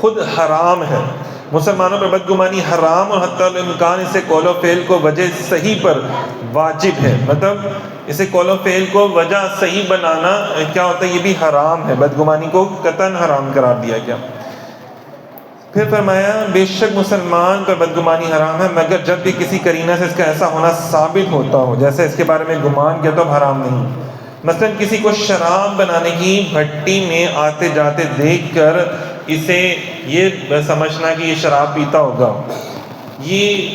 خود حرام ہے. مسلمانوں پر بدگمانی حرام اور حتی الامکان اسے قول و فعل کو وجہ صحیح پر واجب ہے. مطلب اسے قول و فعل کو وجہ صحیح بنانا کیا ہوتا ہے، یہ بھی حرام ہے. بدگمانی کو قطعاً حرام قرار دیا گیا. پھر فرمایا بے شک مسلمان پر بدگمانی حرام ہے مگر جب بھی کسی قرینہ سے اس کا ایسا ہونا ثابت ہوتا ہو، جیسے اس کے بارے میں گمان کیا تو حرام نہیں. مثلا کسی کو شراب بنانے کی بھٹی میں آتے جاتے دیکھ کر اسے یہ سمجھنا کہ یہ شراب پیتا ہوگا، یہ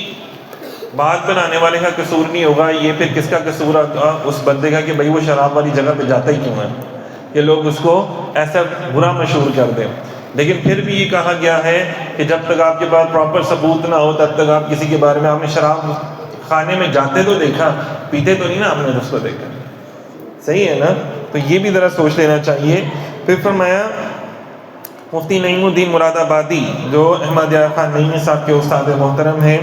بات بنانے والے کا قصور نہیں ہوگا. یہ پھر کس کا قصور ہوگا؟ اس بندے کا کہ بھئی وہ شراب والی جگہ پہ جاتا ہی کیوں ہے، کہ لوگ اس کو ایسا برا مشہور کر دیں. لیکن پھر بھی یہ کہا گیا ہے کہ جب تک آپ کے پاس پراپر ثبوت نہ ہو تب تک آپ کسی کے بارے میں، آپ نے شراب خانے میں جاتے تو دیکھا، پیتے تو نہیں نا آپ نے اس کو دیکھا. صحیح ہے نا؟ تو یہ بھی ذرا سوچ لینا چاہیے. پھر فرمایا مفتی نعیم الدین مراد آبادی جو احمد یار خان نعیمی صاحب کے استاد محترم ہیں،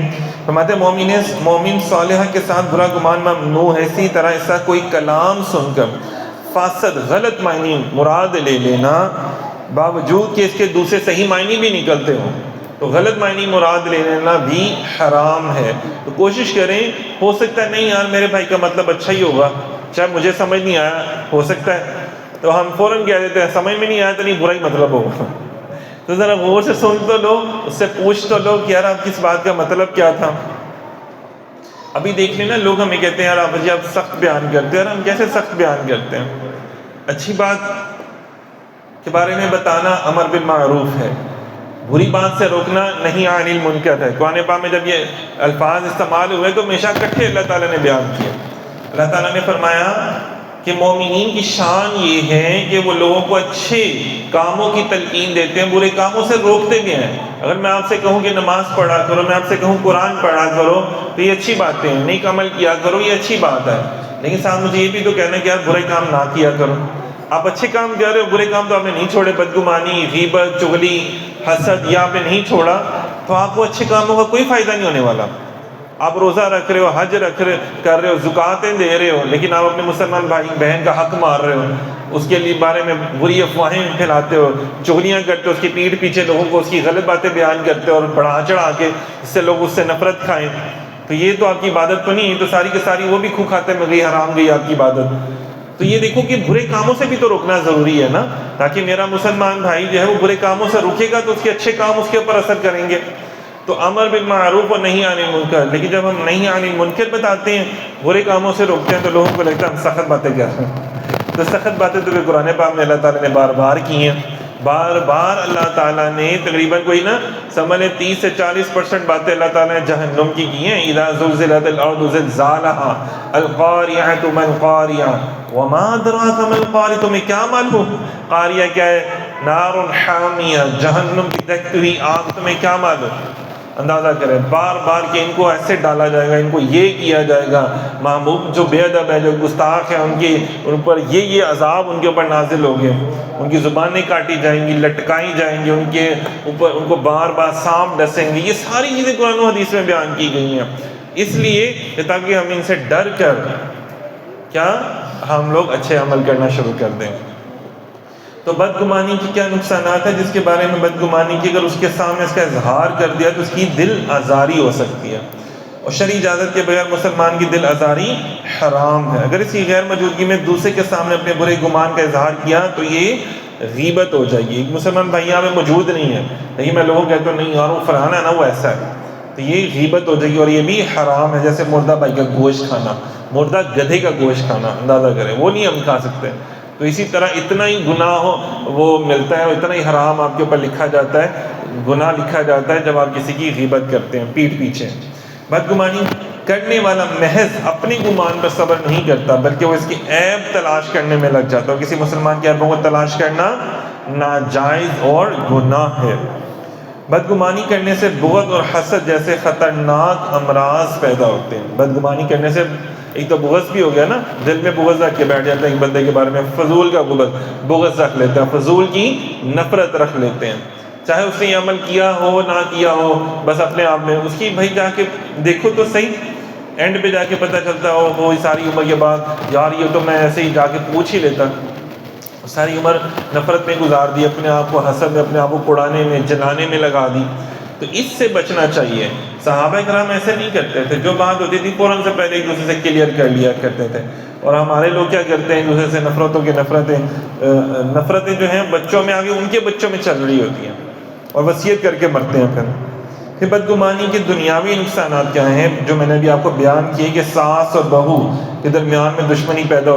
فرماتے مومن صالحہ کے ساتھ برا گمان ممنوع ہے. اسی طرح اس کا کوئی کلام سن کر فاسد غلط معنی مراد لے لینا باوجود کہ اس کے دوسرے صحیح معنی بھی نکلتے ہوں، تو غلط معنی مراد لے لینا بھی حرام ہے. تو کوشش کریں، ہو سکتا ہے نہیں یار میرے بھائی کا مطلب اچھا ہی ہوگا، چاہے مجھے سمجھ نہیں آیا، ہو سکتا ہے تو ہم فوراً کہہ دیتے ہیں سمجھ میں نہیں آیا تو نہیں برا ہی مطلب ہوگا. تو ذرا غور سے سن تو لو، اس سے پوچھ تو لو کہ یار آپ کس بات کا مطلب کیا تھا. ابھی دیکھ لیں نا، لوگ ہمیں کہتے ہیں یار آپ سخت بیان کرتے ہیں. یار ہم کیسے سخت بیان کرتے ہیں؟ اچھی بات کے بارے میں بتانا امر بالمعروف ہے، بری بات سے روکنا نہی عن المنکر ہے. قرآن پاک میں جب یہ الفاظ استعمال ہوئے تو ہمیشہ اکٹھے اللہ تعالیٰ نے بیان کیا. اللہ تعالیٰ نے فرمایا کہ مومنین کی شان یہ ہے کہ وہ لوگوں کو اچھے کاموں کی تلقین دیتے ہیں، برے کاموں سے روکتے بھی ہیں. اگر میں آپ سے کہوں کہ نماز پڑھا کرو، میں آپ سے کہوں قرآن پڑھا کرو تو یہ اچھی باتیں ہیں، نیک عمل کیا کرو، یہ اچھی بات ہے. لیکن ساتھ مجھے یہ بھی تو کہنا کہ یار برے کام نہ کیا کرو. آپ اچھے کام کر رہے ہو، برے کام تو آپ نے نہیں چھوڑے، بدگمانی، غیبت، چغلی، حسد یہ آپ نے نہیں چھوڑا، تو آپ کو اچھے کاموں کا کوئی فائدہ نہیں ہونے والا. آپ روزہ رکھ رہے ہو، حج کر رہے ہو، زکوٰۃیں دے رہے ہو، لیکن آپ اپنے مسلمان بھائی بہن کا حق مار رہے ہو، اس کے لیے بارے میں بری افواہیں پھیلاتے ہو، چغلیاں کرتے ہو، اس کی پیٹھ پیچھے لوگوں کو اس کی غلط باتیں بیان کرتے ہو اور بڑھا چڑھا کے اس سے لوگ اس سے نفرت کھائیں، تو یہ تو آپ کی عبادت تو نہیں ہے. تو ساری کی ساری وہ بھی خو کھاتے میں گئی، حرام گئی آپ کی عبادت. تو یہ دیکھو کہ برے کاموں سے بھی تو روکنا ضروری ہے نا، تاکہ میرا مسلمان بھائی جو ہے وہ برے کاموں سے رکے گا تو اس کے اچھے کام اس کے اوپر اثر کریں گے. تو امر بالمعروف اور نہی عن المنکر. لیکن جب ہم نہی عن المنکر بتاتے ہیں، برے کاموں سے روکتے ہیں، تو لوگوں کو لگتا ہے ہم سخت باتیں کر رہے ہیں. تو سخت باتیں تو قرآن پاک میں اللہ تعالیٰ نے بار بار کی ہیں. بار بار اللہ تعالیٰ نے تقریباً کوئی نا سمجھ لیں 30 سے 40% باتیں اللہ تعالیٰ نے جہنم کی ہیں. اذا زلزلت الارض زلزالها القاریہ ما القاریہ وما ادراک ما القاریہ. تمہیں کیا معلوم قاریہ کیا ہے؟ نار حامیہ، جہنم کی دہتی ہوئی آگ. تمہیں کیا معلوم؟ اندازہ کریں بار بار کہ ان کو ایسے ڈالا جائے گا، ان کو یہ کیا جائے گا. محبوب جو بے ادب ہے، جو گستاخ ہے، ان پر یہ عذاب ان کے اوپر نازل ہوگے. ان کی زبانیں کاٹی جائیں گی، لٹکائی جائیں گی، ان کے اوپر ان کو بار بار سانپ ڈسیں گے. یہ ساری چیزیں قرآن و حدیث میں بیان کی گئی ہیں، اس لیے تاکہ ہم ان سے ڈر کر کیا ہم لوگ اچھے عمل کرنا شروع کر دیں. تو بدگمانی کی کیا نقصانات ہیں جس کے بارے میں بدگمانی کی اگر اس کے سامنے اس کا اظہار کر دیا تو اس کی دل آزاری ہو سکتی ہے، اور شرعی اجازت کے بغیر مسلمان کی دل آزاری حرام ہے. اگر اس کی غیر موجودگی میں دوسرے کے سامنے اپنے برے گمان کا اظہار کیا تو یہ غیبت ہو جائے گی. ایک مسلمان بھائی یہاں میں موجود نہیں ہے لیکن میں لوگوں کو کہتا ہوں نہیں یار وہ فلانا ہے نا، وہ ایسا ہے، تو یہ غیبت ہو جائے گی. اور یہ بھی حرام ہے، جیسے مردہ بھائی کا گوشت کھانا، مردہ گدھے کا گوشت کھانا، اندازہ کریں وہ نہیں ہم کھا سکتے. تو اسی طرح اتنا ہی گناہ وہ ملتا ہے اور اتنا ہی حرام آپ کے اوپر لکھا جاتا ہے، گناہ لکھا جاتا ہے جب آپ کسی کی غیبت کرتے ہیں پیٹھ پیچھے. بدگمانی کرنے والا محض اپنے گمان پر صبر نہیں کرتا بلکہ وہ اس کی عیب تلاش کرنے میں لگ جاتا ہے. کسی مسلمان کی عیبوں کو تلاش کرنا ناجائز اور گناہ ہے. بدگمانی کرنے سے بغض اور حسد جیسے خطرناک امراض پیدا ہوتے ہیں. بدگمانی کرنے سے ایک تو بغض بھی ہو گیا نا، دل میں بغض رکھ کے بیٹھ جاتے ہیں ایک بندے کے بارے میں، فضول کا بغض رکھ لیتے ہیں، فضول کی نفرت رکھ لیتے ہیں، چاہے اس نے یہ عمل کیا ہو نہ کیا ہو، بس اپنے آپ میں اس کی بھائی جا کے دیکھو تو صحیح، اینڈ پہ جا کے پتہ چلتا ہو وہ ساری عمر کے بعد یار یہ تو میں ایسے ہی جا کے پوچھ ہی لیتا. ساری عمر نفرت میں گزار دی، اپنے آپ کو حسد میں، اپنے آپ کو اڑانے میں، جلانے میں لگا دی. تو اس سے بچنا چاہیے. صحابہ کرام ایسے نہیں کرتے تھے، جو بات ہوتی تھی فوراً سے پہلے ایک دوسرے سے کلیئر کر لیا کرتے تھے. اور ہمارے لوگ کیا کرتے ہیں، ایک دوسرے سے نفرتیں جو ہیں بچوں میں آگے ان کے بچوں میں چل رہی ہوتی ہیں اور وصیت کر کے مرتے ہیں. پھر بدگمانی کے دنیاوی نقصانات کیا ہیں جو میں نے ابھی آپ کو بیان کیے، کہ ساس اور بہو کے درمیان میں دشمنی پیدا ہو